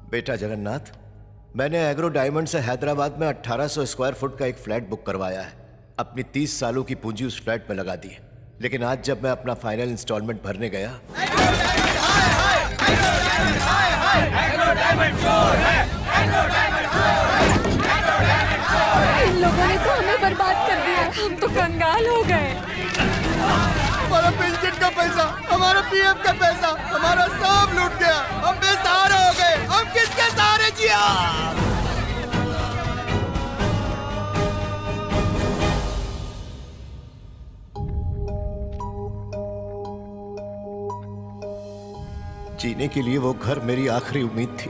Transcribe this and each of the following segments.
बेटा जगन्नाथ, मैंने agro diamond से हैदराबाद में 1800 स्क्वायर फुट का एक फ्लैट बुक करवाया है। अपनी 30 सालों की पूंजी उस फ्लैट में लगा दी है, लेकिन आज जब मैं अपना फाइनल इंस्टॉलमेंट भरने गया, इन लोगों ने तो हमें बर्बाद कर दिया। हम तो कंगाल हो गए। हमारा पेंशन का पैसा, हमारा पीएफ का पैसा, हमारा सब लूट गया। हम बेसहारा हो गए। हम किसके सहारे जिया? जीने के लिए वो घर मेरी आखिरी उम्मीद थी।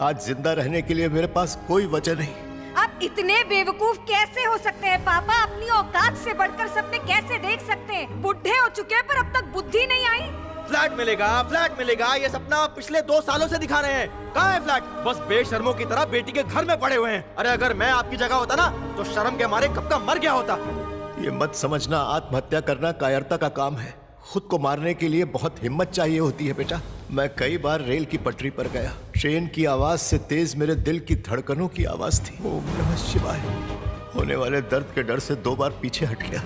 आज जिंदा रहने के लिए मेरे पास कोई वजह नहीं। आप इतने बेवकूफ कैसे हो सकते हैं पापा? अपनी औकात से बढ़कर सपने कैसे देख सकते हैं? बुढ़े हो चुके हैं पर अब तक बुद्धि नहीं आई। फ्लैट मिलेगा, ये सपना आप पिछले 2 सालों से दिखा रहे हैं। कहाँ है फ्लैट? बस बेशर्मों की तरह बेटी के घर में पड़े हुए हैं। अरे अगर मैं आपकी जगह होता ना तो शर्म के मारे कब का मर गया होता। ये मत समझना आत्महत्या करना कायरता का काम है। खुद को मारने के लिए बहुत हिम्मत चाहिए होती है बेटा। मैं कई बार रेल की पटरी पर गया। ट्रेन की आवाज से तेज मेरे दिल की धड़कनों की आवाज थी। ओम नमः शिवाय। होने वाले दर्द के डर से 2 बार पीछे हट गया।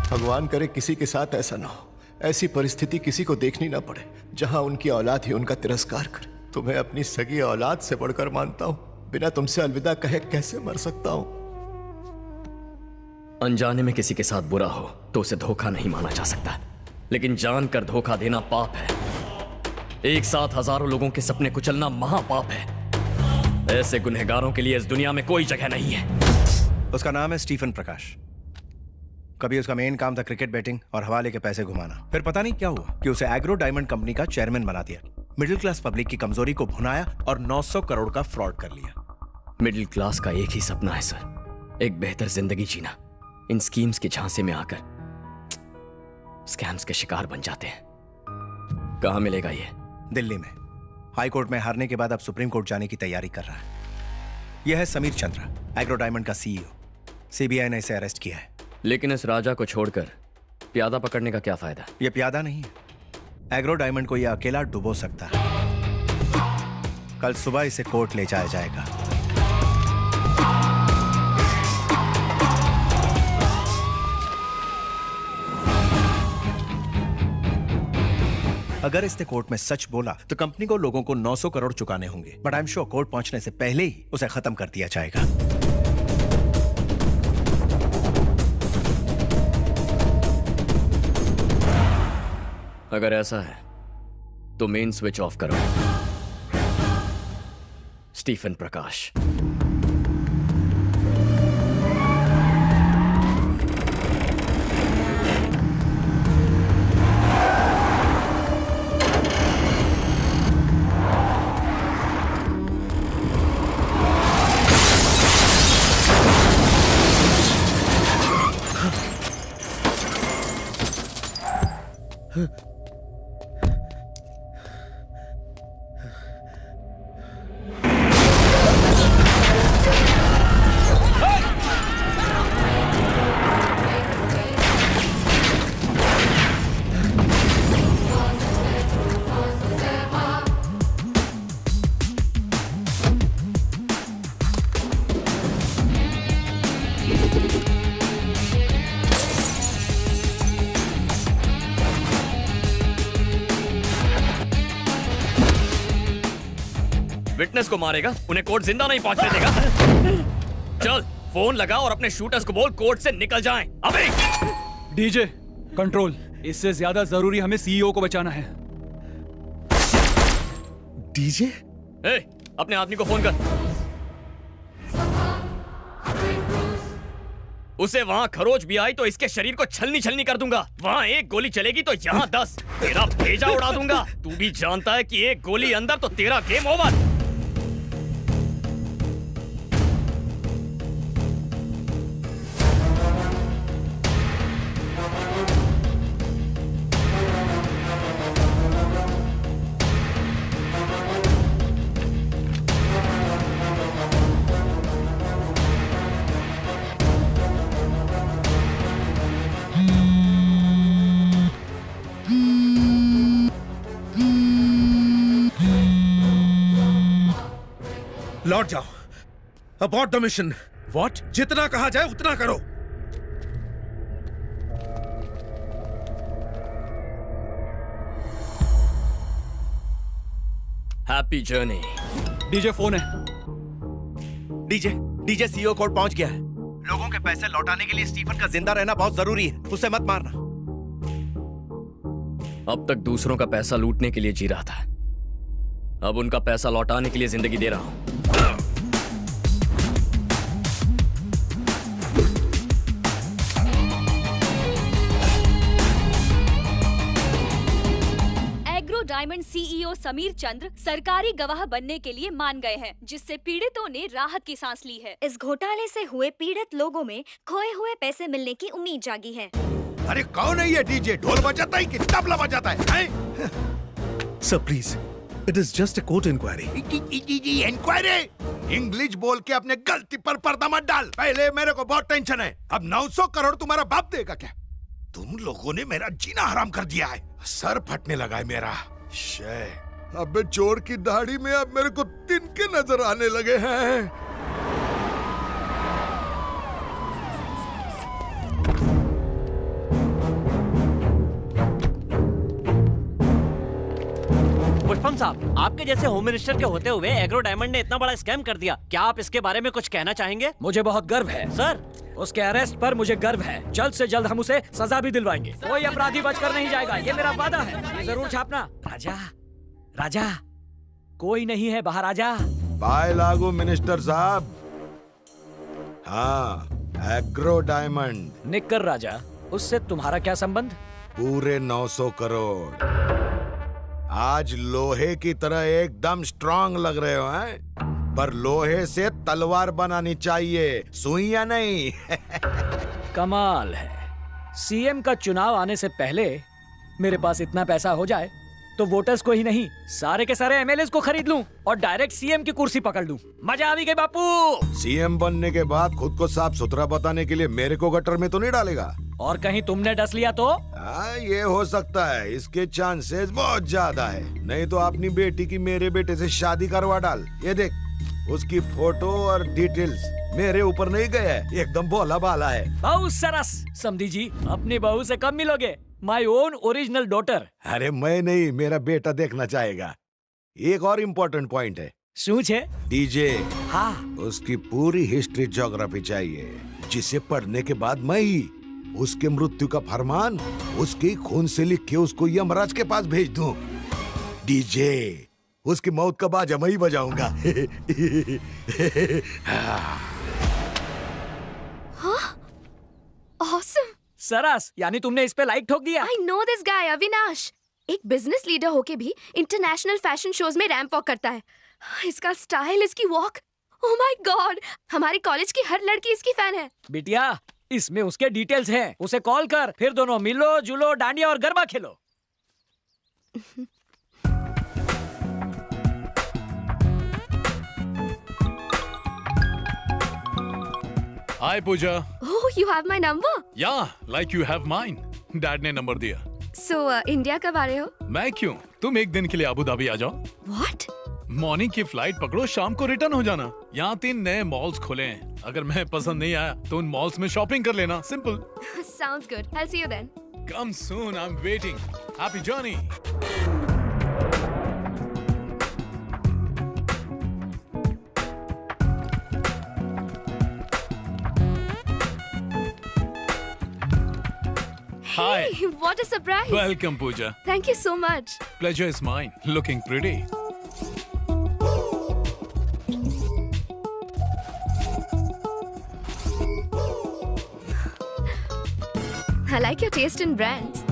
भगवान करे किसी के साथ ऐसा ना हो। ऐसी परिस्थिति किसी को देखनी ना पड़े जहां उनकी औलाद ही उनका तिरस्कार करे। तुम्हें अपनी सगी औलाद से बढ़कर मानता हूं। बिना तुमसे अलविदा कहे कैसे मर सकता हूं। अनजाने में किसी के साथ बुरा हो तो उसे धोखा नहीं माना जा सकता, लेकिन जानकर धोखा देना पाप है। एक साथ हजारों लोगों के सपने कुचलना महापाप है। ऐसे गुनहगारों के लिए इस दुनिया में कोई जगह नहीं है। उसका नाम है स्टीफन प्रकाश। कभी उसका मेन काम था क्रिकेट बैटिंग और हवाले के पैसे घुमाना। फिर पता नहीं क्या हुआ कि उसे एग्रो डायमंड कंपनी का चेयरमैन बना दिया। मिडिल क्लास पब्लिक की कमजोरी को भुनाया और 900 करोड़ का फ्रॉड कर लिया। मिडिल क्लास का एक ही सपना है सर, एक बेहतर जिंदगी जीना। इन स्कीम्स के झांसे में आकर स्कैम्स के शिकार बन जाते हैं। कहां मिलेगा ये? दिल्ली में। हाई कोर्ट में हारने के बाद अब सुप्रीम कोर्ट जाने की तैयारी कर रहा है। यह है समीर चंद्रा, एग्रो डायमंड का सीईओ। सीबीआई ने इसे अरेस्ट किया है। लेकिन इस राजा को छोड़कर प्यादा पकड़ने का क्या फायदा? यह प्यादा नहीं है। एग्रो डायमंड को यह अकेला डुबो सकता है। कल सुबह इसे कोर्ट ले जाया जाएगा। अगर इसने कोर्ट में सच बोला तो कंपनी को लोगों को 900 करोड़ चुकाने होंगे, but I am sure court पहुंचने से पहले ही उसे खत्म कर दिया जाएगा। अगर ऐसा है तो मेन स्विच ऑफ करो। स्टीफन प्रकाश। विटनेस को मारेगा, उन्हें कोर्ट जिंदा नहीं पहुंचने देगा। चल फोन लगा और अपने शूटर्स को बोल कोर्ट से निकल जाएं। अभी डीजे कंट्रोल, इससे ज्यादा जरूरी हमें सीईओ को बचाना है। डीजे? ए, अपने आदमी को फोन कर। उसे वहां खरोच भी आई तो इसके शरीर को छलनी छलनी कर दूंगा। वहां एक गोली चलेगी तो यहां 10। तेरा भेजा उड़ा दूंगा। तू भी जानता है कि एक गोली अंदर तो तेरा गेम ओवर। लौट जाओ। Abort the mission. व्हाट? जितना कहा जाए उतना करो। Happy journey. डीजे फोन है। डीजे डीजे सीईओ कोर्ट पहुंच गया है। लोगों के पैसे लौटाने के लिए स्टीफन का जिंदा रहना बहुत जरूरी है, उसे मत मारना। अब तक दूसरों का पैसा लूटने के लिए जी रहा था, अब उनका पैसा लौटाने के लिए जिंदगी दे रहा हूं। एग्रो डायमंड सीईओ समीर चंद्र सरकारी गवाह बनने के लिए मान गए हैं, जिससे पीड़ितों ने राहत की सांस ली है। इस घोटाले से हुए पीड़ित लोगों में खोए हुए पैसे मिलने की उम्मीद जागी है। अरे कौन है ये डीजे? ढोल बजाता है कि तबला बजाता है? Sir please, it is just a court inquiry. Inquiry? English बोल के अपने गलती पर पर्दा मत डाल। पहले मेरे को बहुत टेंशन है, अब 900 करोड़ तुम्हारा बाप देगा क्या? तुम लोगों ने मेरा जीना हराम कर दिया है, सर फटने लगा है मेरा। शे, अबे चोर की दाढ़ी में अब मेरे को तिनके नजर आने लगे हैं। पुष्पम साहब, आपके जैसे होम मिनिस्टर के होते हुए एग्रो डायमंड ने इतना बड़ा स्कैम कर दिया, क्या आप इसके बारे में कुछ कहना चाहेंगे? मुझे बहुत गर्व है सर, उसके अरेस्ट पर मुझे गर्व है। जल्द से जल्द हम उसे सजा भी दिलवाएंगे। कोई अपराधी बचकर नहीं जाएगा, ये मेरा वादा है। ये जरूर छापना। राजा, राजा, कोई नहीं है बाहर, आजा। बाय लागू मिनिस्टर साहब। हाँ, एग्रो डायमंड। निक्कर राजा, उससे तुम्हारा क्या संबंध? पूरे 900 करोड़। आज लोहे की तरह एकदम स्ट्रांग लग रहे हो हैं? पर लोहे से तलवार बनानी चाहिए, सुइयां नहीं। कमाल है, सीएम का चुनाव आने से पहले मेरे पास इतना पैसा हो जाए तो वोटर्स को ही नहीं, सारे के सारे एमएलएस को खरीद लूं और डायरेक्ट सीएम की कुर्सी पकड़ लूं। मजा आ गई बापू। सीएम बनने के बाद खुद को साफ सुथरा बताने के लिए मेरे को गटर में तो नहीं डालेगा? और कहीं तुमने डस लिया तो? ये हो सकता है, इसके चांसेस बहुत ज्यादा है। नहीं तो अपनी बेटी की मेरे बेटे से शादी करवा डाल। ये देख, उसकी फोटो और डिटेल्स मेरे ऊपर नहीं गया है, एकदम भोला भाला है। बहुत सरस। समधी जी, अपनी बहू से कब मिलोगे? My own original daughter. अरे मैं नहीं, मेरा बेटा देखना चाहेगा। एक और इम्पोर्टेंट पॉइंट है। શું છે? डीजे, हाँ, उसकी पूरी हिस्ट्री ज्योग्राफी चाहिए, जिसे पढ़ने के बाद मैं ही उसके मृत्यु का फरमान उसके खून से लिख के उसको यमराज के पास भेज दूं। डीजे, उसकी मौत का बाजा मैं ही बजाऊंगा। Awesome! सरस। यानी तुमने इस पे लाइक ठोक दिया? I know this guy, Avinash. एक बिजनेस लीडर होके भी इंटरनेशनल फैशन शोज में रैंप वॉक करता है। इसका स्टाइल, इसकी वॉक, ओह माय गॉड, हमारे कॉलेज की हर लड़की इसकी फैन है। बिटिया, इसमें उसके डिटेल्स हैं, उसे कॉल कर, फिर दोनों मिलो जुलो, डांडिया और गरबा खेलो। हाय पूजा। ओह, you have my number? या like you have mine. Dad ने नंबर दिया। So, इंडिया कब आ रहे हो? मैं क्यों, तुम एक दिन के लिए अबू धाबी आ जाओ। What? मॉर्निंग की फ्लाइट पकड़ो, शाम को रिटर्न हो जाना। यहाँ 3 नए मॉल्स खुले हैं, अगर मैं पसंद नहीं आया तो उन मॉल्स में शॉपिंग कर लेना। Simple. Sounds good. I'll see you then. Come soon, I am waiting. Happy journey. Hi. Hey, what a surprise! Welcome, Pooja. Thank you so much. Pleasure is mine. Looking pretty. I like your taste in brands.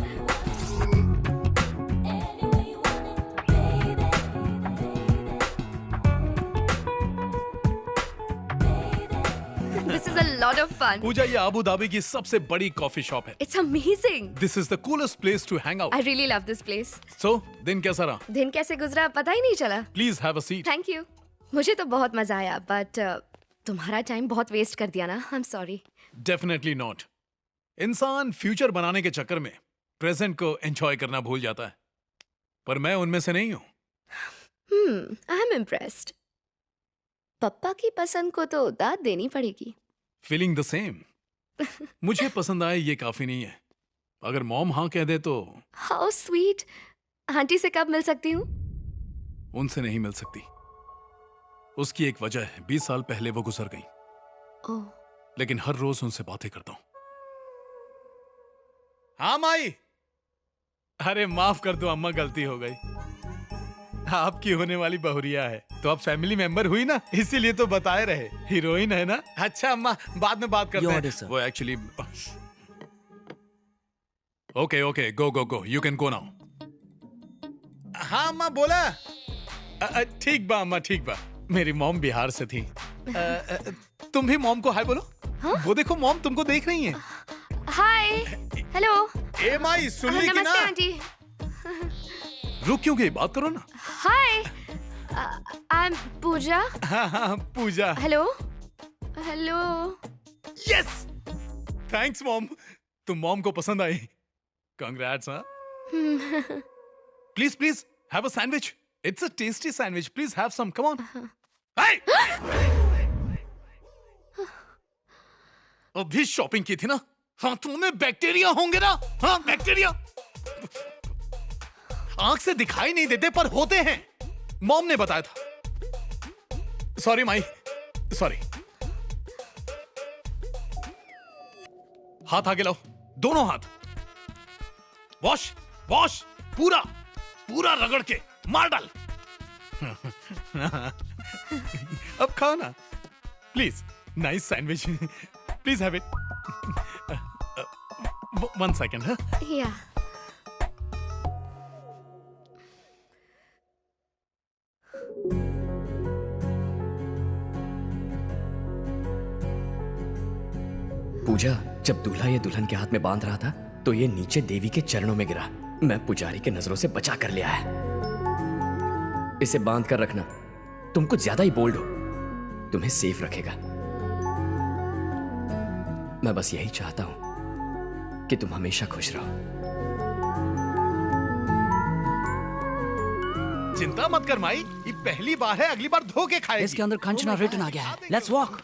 This is a lot of fun. पूजा, ये Abu Dhabi की सबसे बड़ी coffee shop है। It's amazing. This is the coolest place to hang out. I really love this place. So, दिन कैसा रहा? दिन कैसे गुजरा पता ही नहीं चला. Please have a seat. Thank you. मुझे तो बहुत मजा आया, but तुम्हारा टाइम बहुत वेस्ट कर दिया ना. I'm sorry. Definitely not. इंसान फ्यूचर बनाने के चक्कर में प्रेजेंट को एंजॉय करना भूल जाता है, पर मैं उनमें से नहीं हूँ। I'm impressed. पप्पा की पसंद को तो दाद देनी पड़ेगी। Feeling the same. मुझे पसंद आए ये काफी नहीं है। अगर मॉम हाँ कह दे तो हाउ स्वीट। आंटी से कब मिल सकती हूँ? उनसे नहीं मिल सकती। उसकी एक वजह है, 20 साल पहले वो गुजर गई। ओह, लेकिन हर रोज उनसे बातें करता हूं। हाँ माई। अरे माफ कर दो अम्मा, गलती हो गई। आपकी होने वाली बहुरिया है तो आप फैमिली मेंबर हुई ना, इसीलिए तो बताए रहे। हीरोइन है ना। अच्छा अम्मा, बाद में बात करते हैं। वो actually okay okay, go go go, you can go now. हाँ अम्मा बोला। ठीक बा अम्मा, ठीक बा। मेरी मॉम बिहार से थी। तुम भी मॉम को हाय बोलो। हाँ? वो देखो मॉम तुमको देख रही हैं। हाय, हेलो। ए माई, सुन ली कि ना? नमस्ते आंटी। रुक क्यों गई, बात करो ना। Hi, I am Pooja. हाँ हाँ Pooja. Hello hello. Yes, thanks mom, तुम मॉम को पसंद आई। कंग्रेट्स। हाँ, please please have a sandwich, it's a tasty sandwich, please have some, come on. अभी शॉपिंग की थी ना। हाथों में बैक्टीरिया होंगे ना। हाँ बैक्टीरिया आंख से दिखाई नहीं देते पर होते हैं, मॉम ने बताया था। Sorry my, sorry. हाथ आगे लाओ, दोनों हाथ। वॉश वॉश, पूरा पूरा रगड़ के मार डाल। अब खाओ ना please. Nice sandwich, please have it. 1 second. हाँ, या पूजा, जब दूल्हा ये दुल्हन के हाथ में बांध रहा था तो ये नीचे देवी के चरणों में गिरा। मैं पुजारी के नजरों से बचा कर ले आया। इसे बांध कर रखना, तुम कुछ ज्यादा ही बोल्ड हो, तुम्हें सेफ रखेगा। मैं बस यही चाहता हूं कि तुम हमेशा खुश रहो। चिंता मत कर माई, ये पहली बार है, अगली बार धो के खाएगी। इसके अंदर खंचना रिटन आ गया है। Let's walk.